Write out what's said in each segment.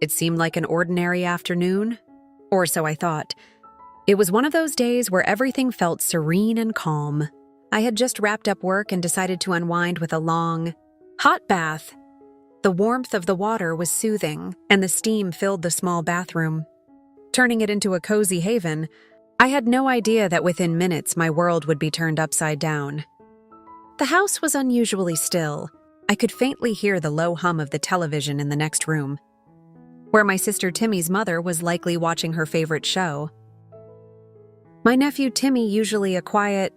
It seemed like an ordinary afternoon, or so I thought. It was one of those days where everything felt serene and calm. I had just wrapped up work and decided to unwind with a long, hot bath. The warmth of the water was soothing, and the steam filled the small bathroom, turning it into a cozy haven. I had no idea that within minutes my world would be turned upside down. The house was unusually still. I could faintly hear the low hum of the television in the next room, where my sister Timmy's mother was likely watching her favorite show. My nephew Timmy, usually a quiet,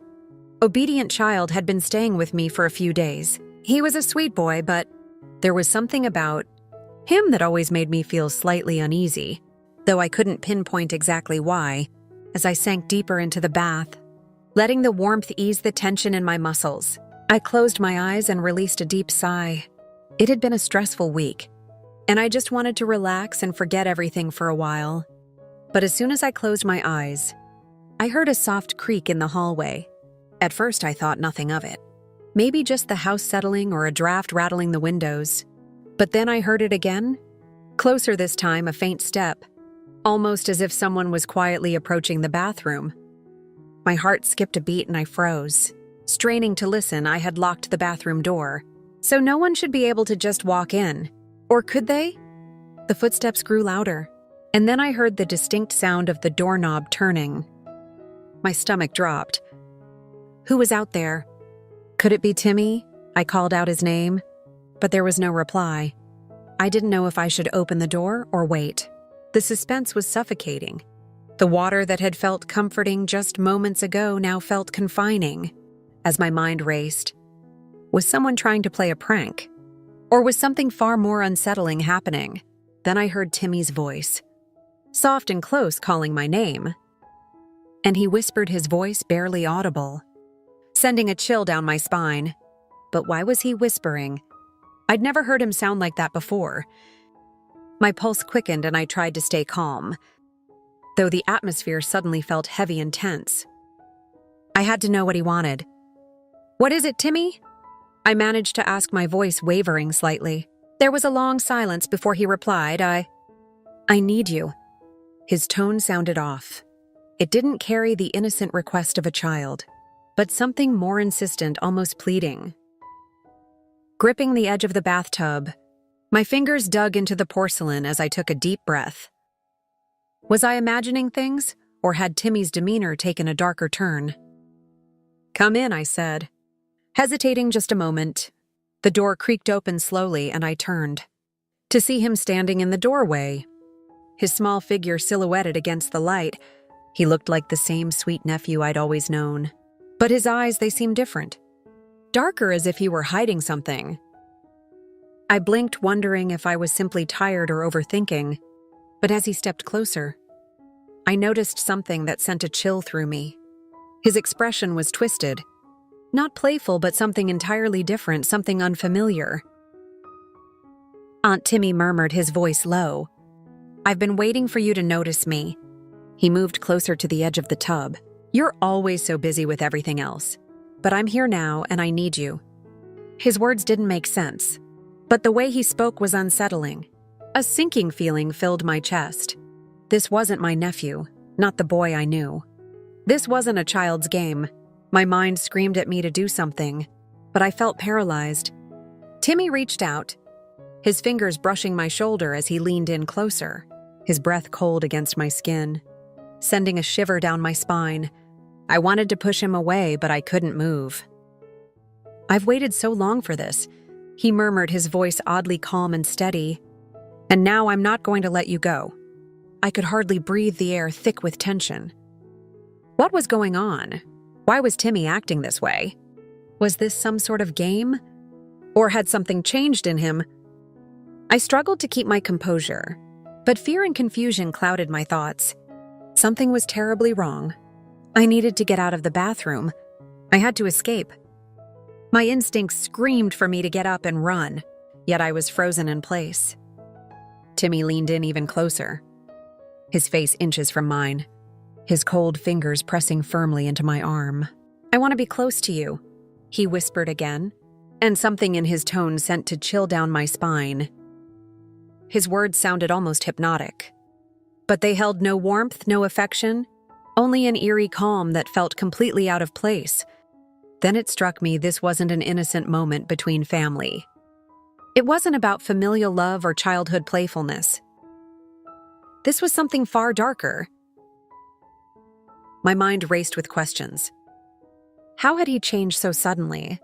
obedient child, had been staying with me for a few days. He was a sweet boy, but there was something about him that always made me feel slightly uneasy, though I couldn't pinpoint exactly why. As I sank deeper into the bath, letting the warmth ease the tension in my muscles, I closed my eyes and released a deep sigh. It had been a stressful week, and I just wanted to relax and forget everything for a while. But as soon as I closed my eyes, I heard a soft creak in the hallway. At first, I thought nothing of it. Maybe just the house settling or a draft rattling the windows. But then I heard it again. Closer this time, a faint step, almost as if someone was quietly approaching the bathroom. My heart skipped a beat and I froze. Straining to listen, I had locked the bathroom door, so no one should be able to just walk in. Or could they? The footsteps grew louder, and then I heard the distinct sound of the doorknob turning. My stomach dropped. Who was out there? Could it be Timmy? I called out his name, but there was no reply. I didn't know if I should open the door or wait. The suspense was suffocating. The water that had felt comforting just moments ago now felt confining. As my mind raced, was someone trying to play a prank? Or was something far more unsettling happening? Then I heard Timmy's voice, soft and close, calling my name. And he whispered, his voice barely audible, sending a chill down my spine. But why was he whispering? I'd never heard him sound like that before. My pulse quickened and I tried to stay calm, though the atmosphere suddenly felt heavy and tense. I had to know what he wanted. "What is it, Timmy?" I managed to ask, my voice wavering slightly. There was a long silence before he replied, I need you." His tone sounded off. It didn't carry the innocent request of a child, but something more insistent, almost pleading. Gripping the edge of the bathtub, my fingers dug into the porcelain as I took a deep breath. Was I imagining things, or had Timmy's demeanor taken a darker turn? "Come in," I said. Hesitating just a moment, the door creaked open slowly and I turned to see him standing in the doorway, his small figure silhouetted against the light. He looked like the same sweet nephew I'd always known, but his eyes, they seemed different, darker, as if he were hiding something. I blinked, wondering if I was simply tired or overthinking, but as he stepped closer, I noticed something that sent a chill through me. His expression was twisted, not playful, but something entirely different, something unfamiliar. "Aunt Timmy," murmured, his voice low. "I've been waiting for you to notice me." He moved closer to the edge of the tub. "You're always so busy with everything else, but I'm here now and I need you." His words didn't make sense, but the way he spoke was unsettling. A sinking feeling filled my chest. This wasn't my nephew, not the boy I knew. This wasn't a child's game. My mind screamed at me to do something, but I felt paralyzed. Timmy reached out, his fingers brushing my shoulder as he leaned in closer, his breath cold against my skin, sending a shiver down my spine. I wanted to push him away, but I couldn't move. "I've waited so long for this," he murmured, his voice oddly calm and steady. "And now I'm not going to let you go." I could hardly breathe, the air thick with tension. What was going on? Why was Timmy acting this way? Was this some sort of game? Or had something changed in him? I struggled to keep my composure, but fear and confusion clouded my thoughts. Something was terribly wrong. I needed to get out of the bathroom. I had to escape. My instincts screamed for me to get up and run, yet I was frozen in place. Timmy leaned in even closer, his face inches from mine, his cold fingers pressing firmly into my arm. "I want to be close to you," he whispered again, and something in his tone sent to chill down my spine. His words sounded almost hypnotic. But they held no warmth, no affection, only an eerie calm that felt completely out of place. Then it struck me this wasn't an innocent moment between family. It wasn't about familial love or childhood playfulness. This was something far darker. My mind raced with questions. How had he changed so suddenly?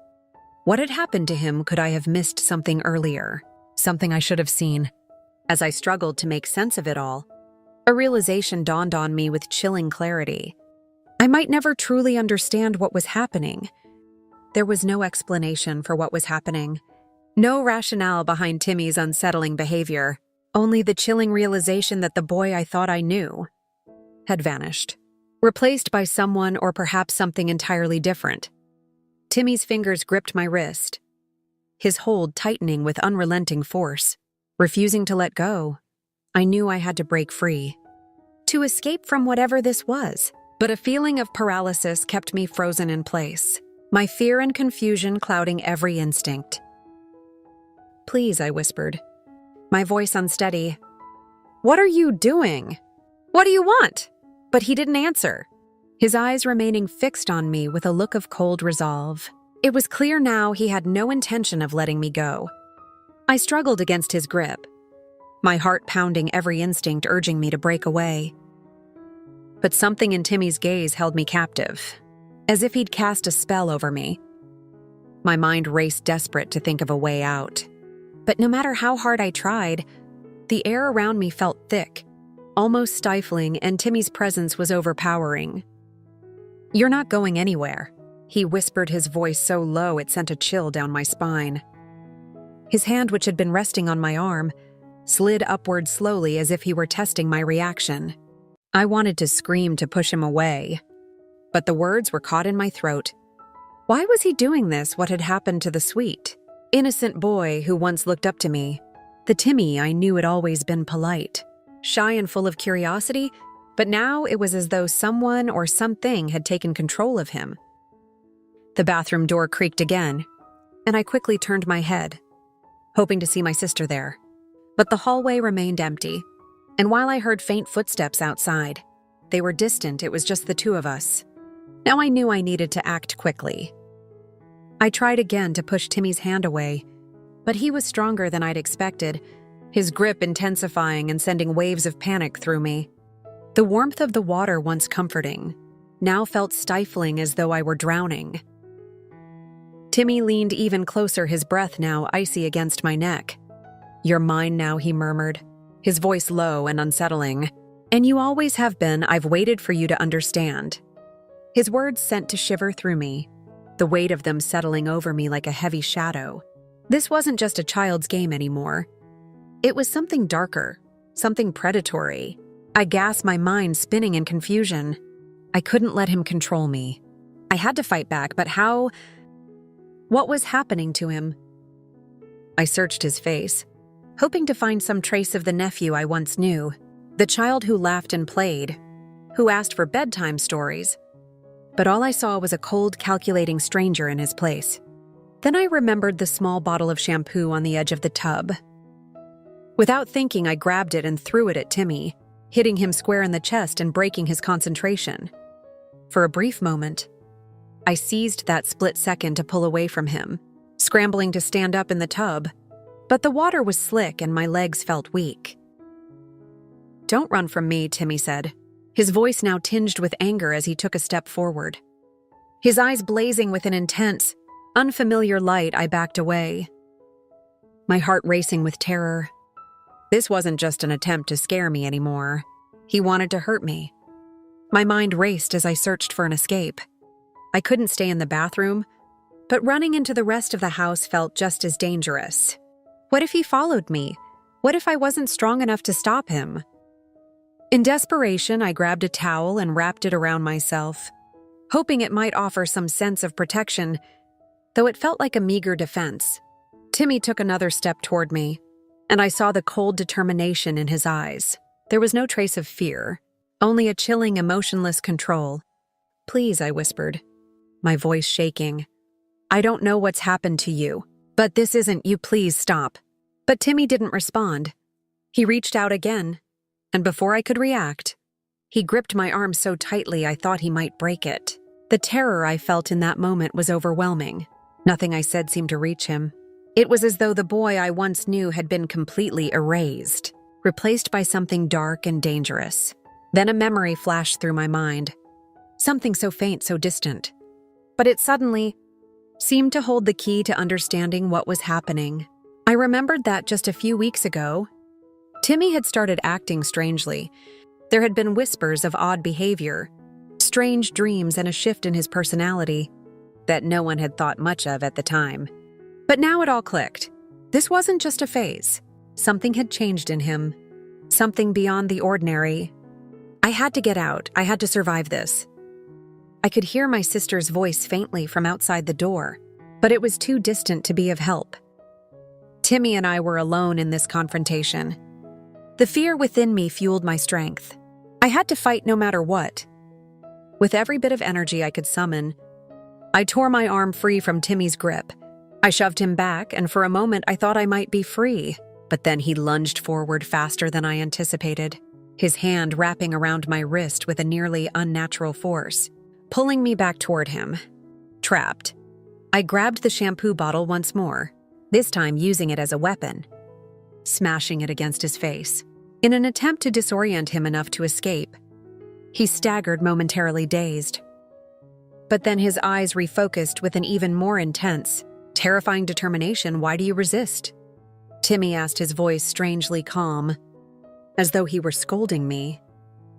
What had happened to him? Could I have missed something earlier? Something I should have seen? As I struggled to make sense of it all, a realization dawned on me with chilling clarity. I might never truly understand what was happening. There was no explanation for what was happening. No rationale behind Timmy's unsettling behavior. Only the chilling realization that the boy I thought I knew had vanished, replaced by someone or perhaps something entirely different. Timmy's fingers gripped my wrist, his hold tightening with unrelenting force. Refusing to let go, I knew I had to break free, to escape from whatever this was. But a feeling of paralysis kept me frozen in place, my fear and confusion clouding every instinct. "Please," I whispered, my voice unsteady. "What are you doing? What do you want?" But he didn't answer, his eyes remaining fixed on me with a look of cold resolve. It was clear now he had no intention of letting me go. I struggled against his grip, my heart pounding, every instinct urging me to break away. But something in Timmy's gaze held me captive, as if he'd cast a spell over me. My mind raced, desperate to think of a way out. But no matter how hard I tried, the air around me felt thick, almost stifling, and Timmy's presence was overpowering. "You're not going anywhere," he whispered, his voice so low it sent a chill down my spine. His hand, which had been resting on my arm, slid upward slowly as if he were testing my reaction. I wanted to scream to push him away, but the words were caught in my throat. Why was he doing this? What had happened to the sweet, innocent boy who once looked up to me? The Timmy I knew had always been polite, shy and full of curiosity, but now it was as though someone or something had taken control of him. The bathroom door creaked again, and I quickly turned my head, hoping to see my sister there. But the hallway remained empty, and while I heard faint footsteps outside, they were distant. It was just the two of us. Now I knew I needed to act quickly. I tried again to push Timmy's hand away, but he was stronger than I'd expected, his grip intensifying and sending waves of panic through me. The warmth of the water, once comforting, now felt stifling, as though I were drowning. Timmy leaned even closer, his breath now icy against my neck. "You're mine now," he murmured, his voice low and unsettling. "And you always have been. I've waited for you to understand." His words sent a shiver through me, the weight of them settling over me like a heavy shadow. This wasn't just a child's game anymore. It was something darker, something predatory. I gasped, my mind spinning in confusion. I couldn't let him control me. I had to fight back, but how? What was happening to him? I searched his face, hoping to find some trace of the nephew I once knew, the child who laughed and played, who asked for bedtime stories. But all I saw was a cold, calculating stranger in his place. Then I remembered the small bottle of shampoo on the edge of the tub. Without thinking, I grabbed it and threw it at Timmy, hitting him square in the chest and breaking his concentration. For a brief moment, I seized that split second to pull away from him, scrambling to stand up in the tub, but the water was slick and my legs felt weak. "Don't run from me," Timmy said, his voice now tinged with anger as he took a step forward. His eyes blazing with an intense, unfamiliar light, I backed away, my heart racing with terror. This wasn't just an attempt to scare me anymore. He wanted to hurt me. My mind raced as I searched for an escape. I couldn't stay in the bathroom, but running into the rest of the house felt just as dangerous. What if he followed me? What if I wasn't strong enough to stop him? In desperation, I grabbed a towel and wrapped it around myself, hoping it might offer some sense of protection, though it felt like a meager defense. Timmy took another step toward me, and I saw the cold determination in his eyes. There was no trace of fear, only a chilling, emotionless control. "Please," I whispered, my voice shaking. "I don't know what's happened to you, but this isn't you. Please stop." But Timmy didn't respond. He reached out again, and before I could react, he gripped my arm so tightly I thought he might break it. The terror I felt in that moment was overwhelming. Nothing I said seemed to reach him. It was as though the boy I once knew had been completely erased, replaced by something dark and dangerous. Then a memory flashed through my mind. Something so faint, so distant. But it suddenly seemed to hold the key to understanding what was happening. I remembered that just a few weeks ago, Timmy had started acting strangely. There had been whispers of odd behavior, strange dreams, and a shift in his personality that no one had thought much of at the time. But now it all clicked. This wasn't just a phase. Something had changed in him. Something beyond the ordinary. I had to get out. I had to survive this. I could hear my sister's voice faintly from outside the door, but it was too distant to be of help. Timmy and I were alone in this confrontation. The fear within me fueled my strength. I had to fight no matter what. With every bit of energy I could summon, I tore my arm free from Timmy's grip. I shoved him back, and for a moment I thought I might be free, but then he lunged forward faster than I anticipated, his hand wrapping around my wrist with a nearly unnatural force, pulling me back toward him. Trapped, I grabbed the shampoo bottle once more, this time using it as a weapon, smashing it against his face. In an attempt to disorient him enough to escape, he staggered, momentarily dazed. But then his eyes refocused with an even more intense, terrifying determination. "Why do you resist?" Timmy asked, his voice strangely calm, as though he were scolding me.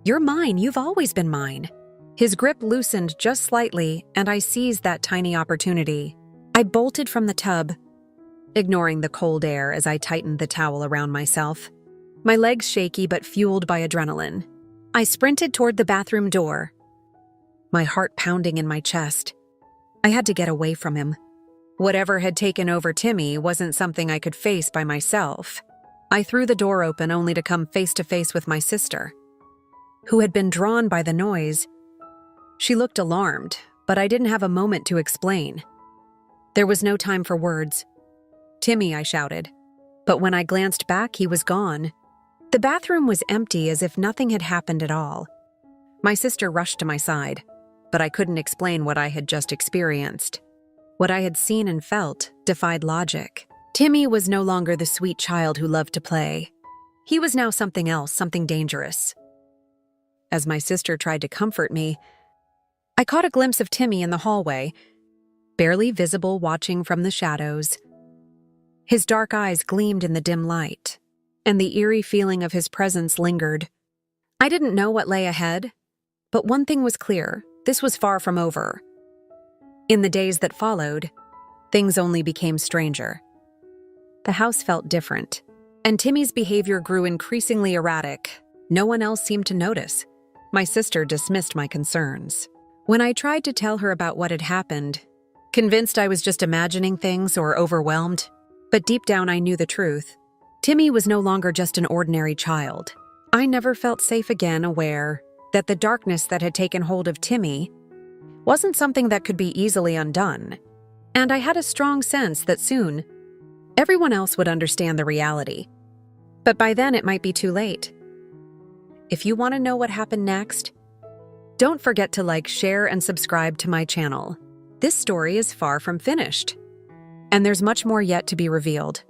"You're mine. You've always been mine." His grip loosened just slightly, and I seized that tiny opportunity. I bolted from the tub, ignoring the cold air as I tightened the towel around myself, my legs shaky but fueled by adrenaline. I sprinted toward the bathroom door, my heart pounding in my chest. I had to get away from him. Whatever had taken over Timmy wasn't something I could face by myself. I threw the door open only to come face to face with my sister, who had been drawn by the noise. She looked alarmed, but I didn't have a moment to explain. There was no time for words. "Timmy," I shouted. But when I glanced back, he was gone. The bathroom was empty, as if nothing had happened at all. My sister rushed to my side, but I couldn't explain what I had just experienced. What I had seen and felt defied logic. Timmy was no longer the sweet child who loved to play. He was now something else, something dangerous. As my sister tried to comfort me, I caught a glimpse of Timmy in the hallway, barely visible, watching from the shadows. His dark eyes gleamed in the dim light, and the eerie feeling of his presence lingered. I didn't know what lay ahead, but one thing was clear: this was far from over. In the days that followed, things only became stranger. The house felt different, and Timmy's behavior grew increasingly erratic. No one else seemed to notice. My sister dismissed my concerns. When I tried to tell her about what had happened, convinced I was just imagining things or overwhelmed, but deep down I knew the truth. Timmy was no longer just an ordinary child. I never felt safe again, aware that the darkness that had taken hold of Timmy wasn't something that could be easily undone. And I had a strong sense that soon, everyone else would understand the reality. But by then it might be too late. If you want to know what happened next, don't forget to like, share, and subscribe to my channel. This story is far from finished, and there's much more yet to be revealed.